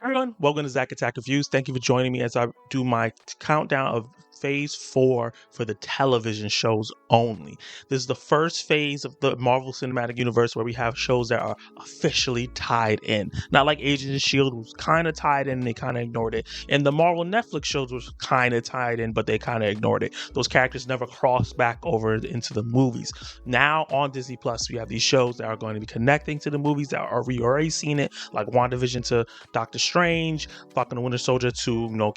Everyone, welcome to Zach Attack Reviews. Thank you for joining me as I do my countdown of phase 4 for the television shows only. This is the first phase of the Marvel Cinematic Universe where we have shows that are officially tied in. Not like Agents of S.H.I.E.L.D. was kind of tied in and they kind of ignored it. And the Marvel Netflix shows was kind of tied in, but they kind of ignored it. Those characters never crossed back over into the movies. Now on Disney Plus, we have these shows that are going to be connecting to the movies that are we already seen it, like WandaVision to Doctor Strange, Falcon and Winter Soldier to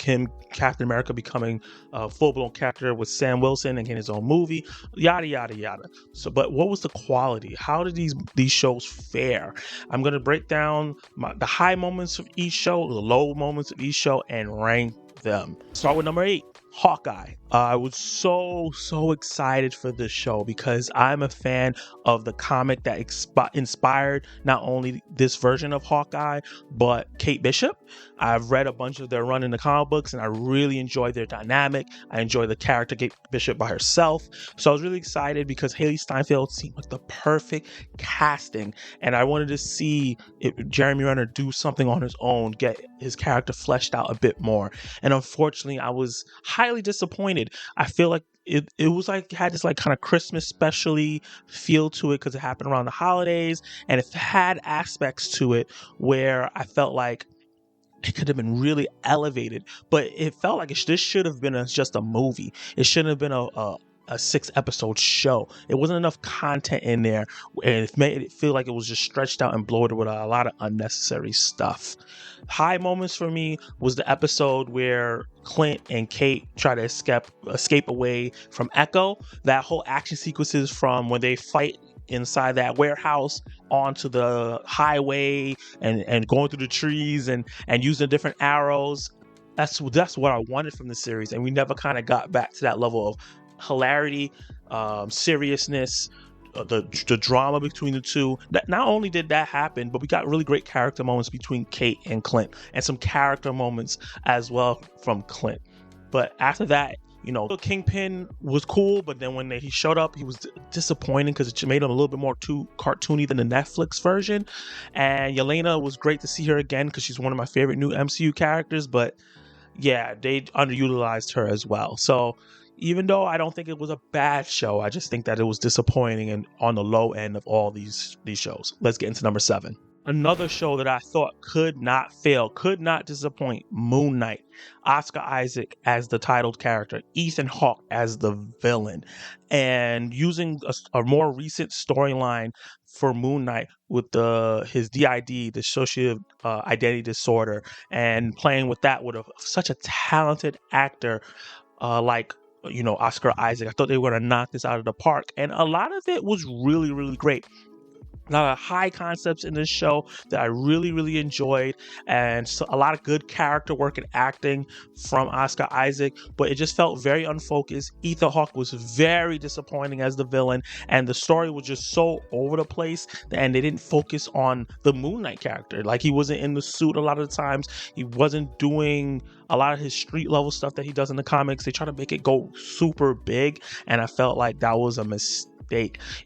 Captain America becoming a full-blown character with Sam Wilson and getting his own movie, yada yada yada. So, but what was the quality? How did these shows fare? I'm gonna break down the high moments of each show, the low moments of each show, and rank them. Start with number 8. Hawkeye. I was so excited for this show because I'm a fan of the comic that inspired not only this version of Hawkeye, but Kate Bishop. I've read a bunch of their run in the comic books and I really enjoy their dynamic. I enjoy the character Kate Bishop by herself. So I was really excited because Haley Steinfeld seemed like the perfect casting. And I wanted to see Jeremy Renner do something on his own, get his character fleshed out a bit more. And unfortunately, I was highly disappointed. I feel like it was like it had this like kind of Christmas specially feel to it because it happened around the holidays, and it had aspects to it where I felt like it could have been really elevated, but it felt like this should have been just a movie. It shouldn't have been a 6-episode show. It wasn't enough content in there, and it made it feel like it was just stretched out and bloated with a lot of unnecessary stuff. High moments for me was the episode where Clint and Kate try to escape away from Echo. That whole action sequences from when they fight inside that warehouse onto the highway and going through the trees and using different arrows. That's what I wanted from the series, and we never kind of got back to that level of hilarity, seriousness, the drama between the two. Not only did that happen, but we got really great character moments between Kate and Clint, and some character moments as well from Clint. But after that, the Kingpin was cool, but then when he showed up, he was disappointing because it made him a little bit more too cartoony than the Netflix version. And Yelena was great to see her again because she's one of my favorite new MCU characters, but yeah, they underutilized her as well. So even though I don't think it was a bad show, I just think that it was disappointing and on the low end of all these shows. Let's get into number 7. Another show that I thought could not fail, could not disappoint, Moon Knight. Oscar Isaac as the titled character, Ethan Hawke as the villain, and using a more recent storyline for Moon Knight with his DID, dissociative identity disorder, and playing with that with such a talented actor like Oscar Isaac. I thought they were going to knock this out of the park, and a lot of it was really, really great. A lot of high concepts in this show that I really, really enjoyed, and so a lot of good character work and acting from Oscar Isaac, but it just felt very unfocused. Ethan Hawke was very disappointing as the villain, and the story was just so over the place, and they didn't focus on the Moon Knight character. Like, he wasn't in the suit a lot of the times. He wasn't doing a lot of his street level stuff that he does in the comics. They try to make it go super big, and I felt like that was a mistake.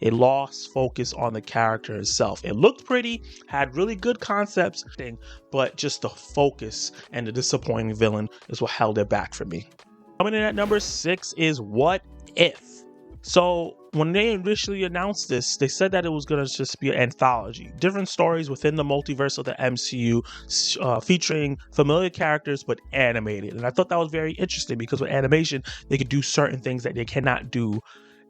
It lost focus on the character itself. It looked pretty, had really good concepts, but just the focus and the disappointing villain is what held it back for me. Coming in at number 6 is What If. So when they initially announced this, they said that it was going to just be an anthology, different stories within the multiverse of the MCU, featuring familiar characters but animated. And I thought that was very interesting because with animation, they could do certain things that they cannot do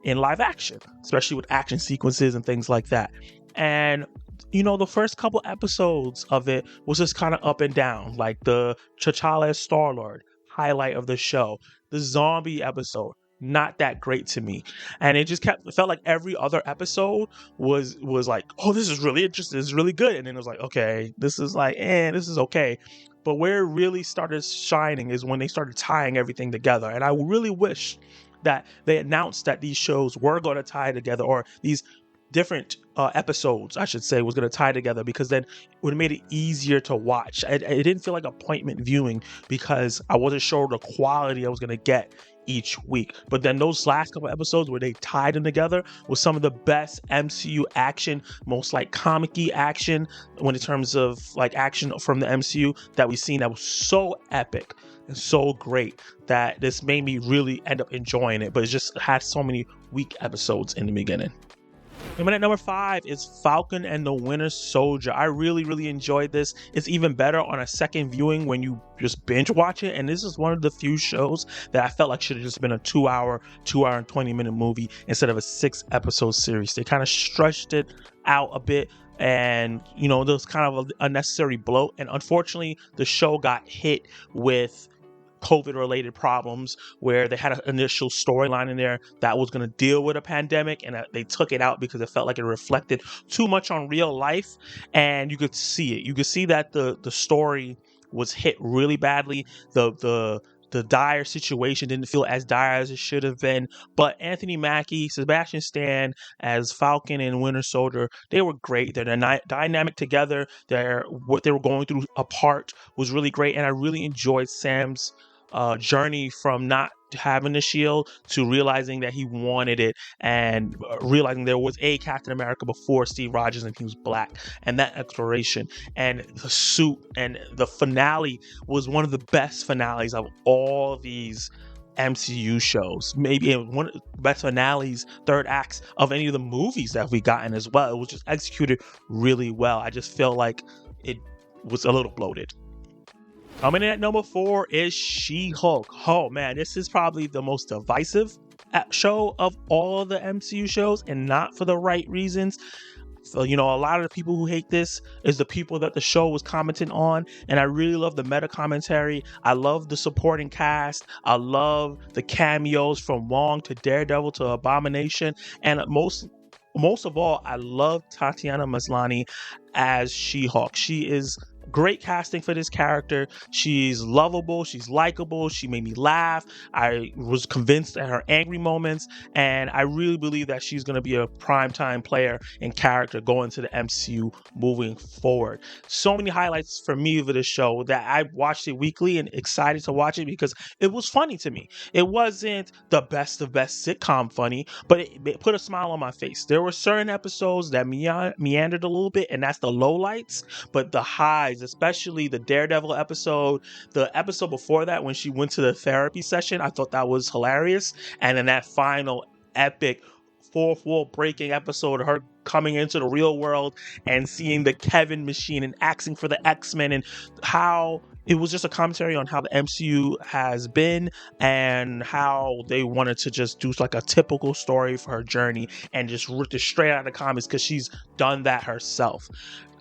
in live action, especially with action sequences and things like that. And the first couple episodes of it was just kind of up and down, like the T'Challa as Star-Lord, highlight of the show. The zombie episode, not that great to me. And it felt like every other episode was like, oh, this is really interesting, this is really good. And then it was like, okay, this is like, this is okay. But where it really started shining is when they started tying everything together. And I really wish that they announced that these shows were going to tie together, or these different episodes, I should say, was going to tie together, because then it would have made it easier to watch. It didn't feel like appointment viewing because I wasn't sure the quality I was going to get each week. But then those last couple episodes where they tied them together was some of the best MCU action, most like comic-y action when in terms of like action from the MCU that we've seen, that was so epic and so great that this made me really end up enjoying it. But it just had so many weak episodes in the beginning. And at number 5 is Falcon and the Winter Soldier. I really enjoyed this. It's even better on a second viewing when you just binge watch it. And this is one of the few shows that I felt like should have just been a 2 hour and 20-minute movie instead of a 6-episode series. They kind of stretched it out a bit, and you know, there was kind of an unnecessary bloat. And unfortunately, the show got hit with COVID-related problems where they had an initial storyline in there that was going to deal with a pandemic, and they took it out because it felt like it reflected too much on real life. And you could see it. You could see that the story was hit really badly. The dire situation didn't feel as dire as it should have been. But Anthony Mackie, Sebastian Stan as Falcon and Winter Soldier, they were great. They're dynamic together. What they were going through apart was really great. And I really enjoyed Sam's journey from not having the shield to realizing that he wanted it, and realizing there was a Captain America before Steve Rogers and he was black, and that exploration and the suit. And the finale was one of the best finales of all these MCU shows, maybe one of the best finales, third acts of any of the movies that we gotten as well. It was just executed really well. I just feel like it was a little bloated. Coming in at number 4 is She-Hulk. Oh man, this is probably the most divisive show of all the MCU shows, and not for the right reasons. So, you know, a lot of the people who hate this is the people that the show was commenting on, and I really love the meta commentary. I love the supporting cast. I love the cameos from Wong to Daredevil to Abomination, and most of all, I love Tatiana Maslany as She-Hulk. She is great casting for this character. She's lovable, she's likable, she made me laugh. I was convinced at her angry moments, and I really believe that she's going to be a primetime player and character going to the MCU moving forward. So many highlights for me of this show that I watched it weekly and excited to watch it because it was funny to me. It wasn't the best of best sitcom funny, but it put a smile on my face. There were certain episodes that meandered a little bit, and that's the lowlights, but the highs, especially the Daredevil episode, the episode before that when she went to the therapy session, I thought that was hilarious. And then that final epic fourth wall breaking episode of her coming into the real world and seeing the Kevin machine and asking for the X-Men, and how it was just a commentary on how the MCU has been and how they wanted to just do like a typical story for her journey and just ripped it straight out of the comics because she's done that herself.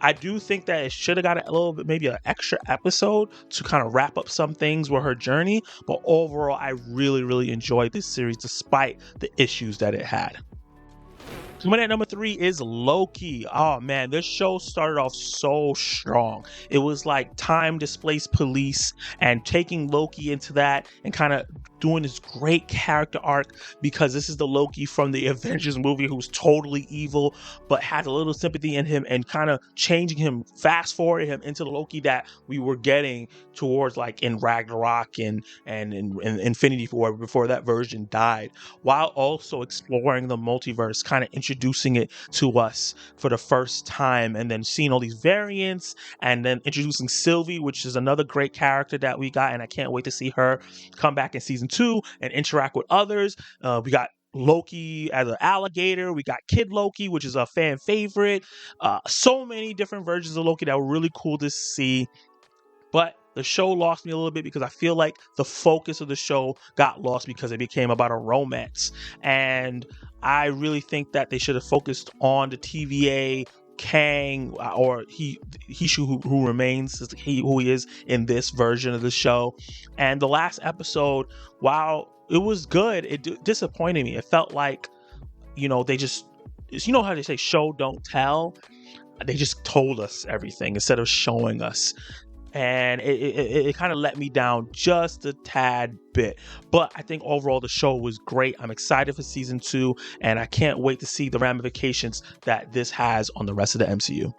I do think that it should have got a little bit, maybe an extra episode to kind of wrap up some things with her journey. But overall, I really enjoyed this series despite the issues that it had. Coming at number 3 is Loki. Oh man, this show started off so strong. It was like time displaced police and taking Loki into that and kind of doing this great character arc, because this is the Loki from the Avengers movie who's totally evil but has a little sympathy in him, and kind of changing him, fast forwarding him into the Loki that we were getting towards like in Ragnarok and in Infinity War before that version died, while also exploring the multiverse, kind of introducing it to us for the first time, and then seeing all these variants, and then introducing Sylvie, which is another great character that we got, and I can't wait to see her come back in season 2 and interact with others. We got Loki as an alligator. We got Kid Loki, which is a fan favorite. So many different versions of Loki that were really cool to see. But the show lost me a little bit because I feel like the focus of the show got lost because it became about a romance. And I really think that they should have focused on the TVA Kang, or who remains, who he is in this version of the show. And the last episode, while it was good, it disappointed me. It felt like, they just, how they say show don't tell. They just told us everything instead of showing us. And it kind of let me down just a tad bit. But I think overall the show was great. I'm excited for season 2, and I can't wait to see the ramifications that this has on the rest of the MCU.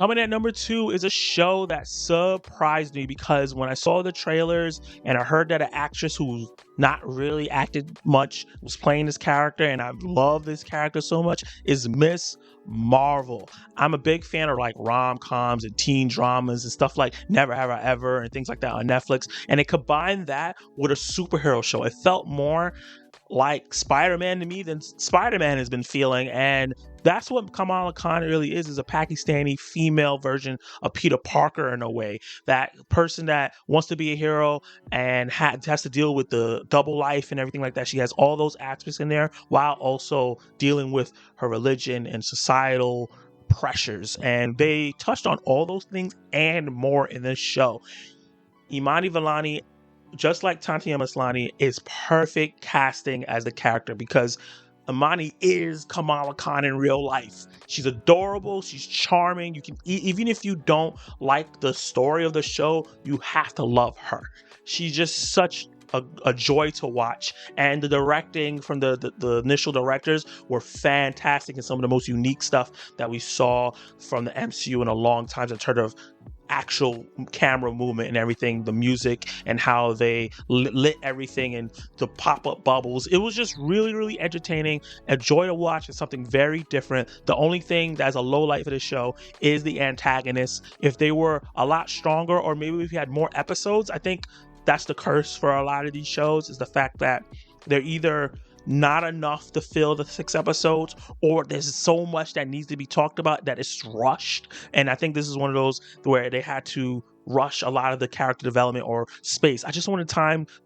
Coming at number 2 is a show that surprised me because when I saw the trailers and I heard that an actress who's not really acted much was playing this character, and I love this character so much, is Miss Marvel. I'm a big fan of like rom-coms and teen dramas and stuff like Never Have I Ever and things like that on Netflix, and it combined that with a superhero show. It felt more like Spider-Man to me than Spider-Man has been feeling, and that's what Kamala Khan really is a Pakistani female version of Peter Parker in a way. That person that wants to be a hero and has to deal with the double life and everything like that. She has all those aspects in there while also dealing with her religion and societal pressures. And they touched on all those things and more in this show. Imani Vellani, just like Tatiana Maslany, is perfect casting as the character because Imani is Kamala Khan in real life. She's adorable. She's charming. You can, even if you don't like the story of the show, you have to love her. She's just such a joy to watch, and the directing from the initial directors were fantastic and some of the most unique stuff that we saw from the MCU in a long time in terms of actual camera movement and everything, the music and how they lit everything and the pop-up bubbles. It was just really, really entertaining, a joy to watch. It's something very different. The only thing that's a low light for the show is the antagonists. If they were a lot stronger, or maybe if we had more episodes, I think that's the curse for a lot of these shows, is the fact that they're either not enough to fill the 6 episodes, or there's so much that needs to be talked about that it's rushed. And I think this is one of those where they had to rush a lot of the character development or space. I just wanted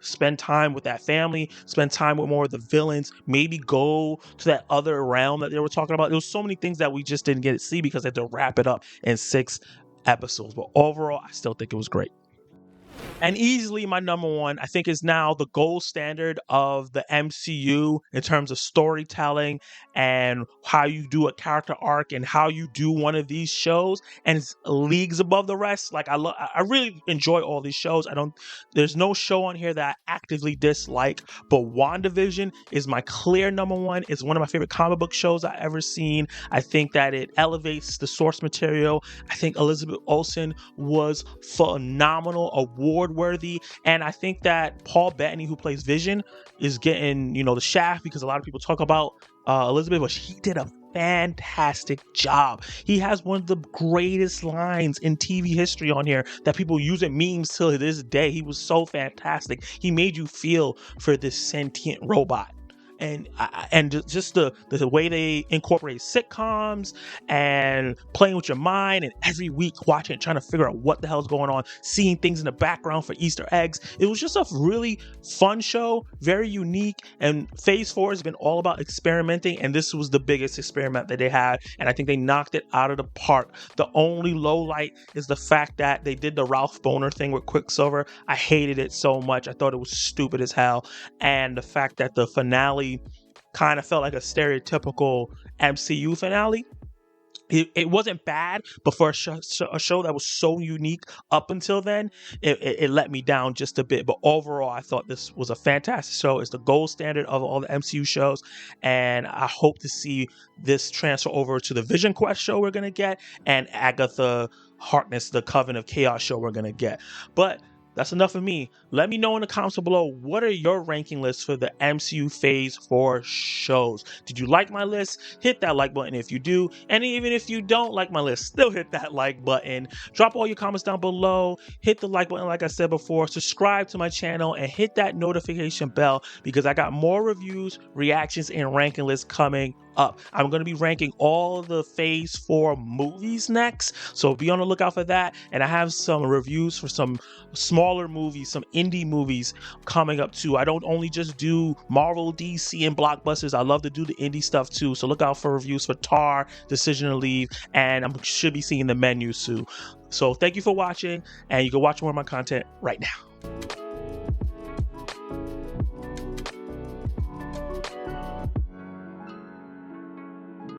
spend time with that family, spend time with more of the villains, maybe go to that other realm that they were talking about. There was so many things that we just didn't get to see because they had to wrap it up in 6 episodes. But overall, I still think it was great. And easily my number 1, I think, is now the gold standard of the MCU in terms of storytelling and how you do a character arc and how you do one of these shows, and it's leagues above the rest. Like I really enjoy all these shows. There's no show on here that I actively dislike, but WandaVision is my clear number 1. It's one of my favorite comic book shows I've ever seen. I think that it elevates the source material. I think Elizabeth Olsen was phenomenal, award-worthy, and I think that Paul Bettany, who plays Vision, is getting, the shaft because a lot of people talk about Elizabeth, but he did a fantastic job. He has one of the greatest lines in TV history on here that people use in memes till this day. He was so fantastic. He made you feel for this sentient robot. And just the way they incorporate sitcoms and playing with your mind, and every week watching it, trying to figure out what the hell's going on, seeing things in the background for Easter eggs. It was just a really fun show, very unique. And Phase 4 has been all about experimenting, and this was the biggest experiment that they had, and I think they knocked it out of the park. The only low light is the fact that they did the Ralph Boner thing with Quicksilver. I hated it so much. I thought it was stupid as hell. And the fact that the finale kind of felt like a stereotypical MCU finale. It wasn't bad, but for a show that was so unique up until then, it let me down just a bit. But overall, I thought this was a fantastic show. It's the gold standard of all the MCU shows, and I hope to see this transfer over to the Vision Quest show we're going to get, and Agatha Harkness, the Coven of Chaos show we're going to get. But that's enough of me. Let me know in the comments below, what are your ranking lists for the MCU Phase 4 shows? Did you like my list? Hit that like button if you do. And even if you don't like my list, still hit that like button. Drop all your comments down below. Hit the like button like I said before. Subscribe to my channel and hit that notification bell because I got more reviews, reactions, and ranking lists coming up. I'm going to be ranking all the Phase 4 movies next, so be on the lookout for that. And I have some reviews for some smaller movies, some indie movies coming up too. I don't only just do Marvel, DC, and blockbusters. I love to do the indie stuff too, so look out for reviews for Tar, Decision to Leave, and I should be seeing The Menu soon. So thank you for watching, and you can watch more of my content right now.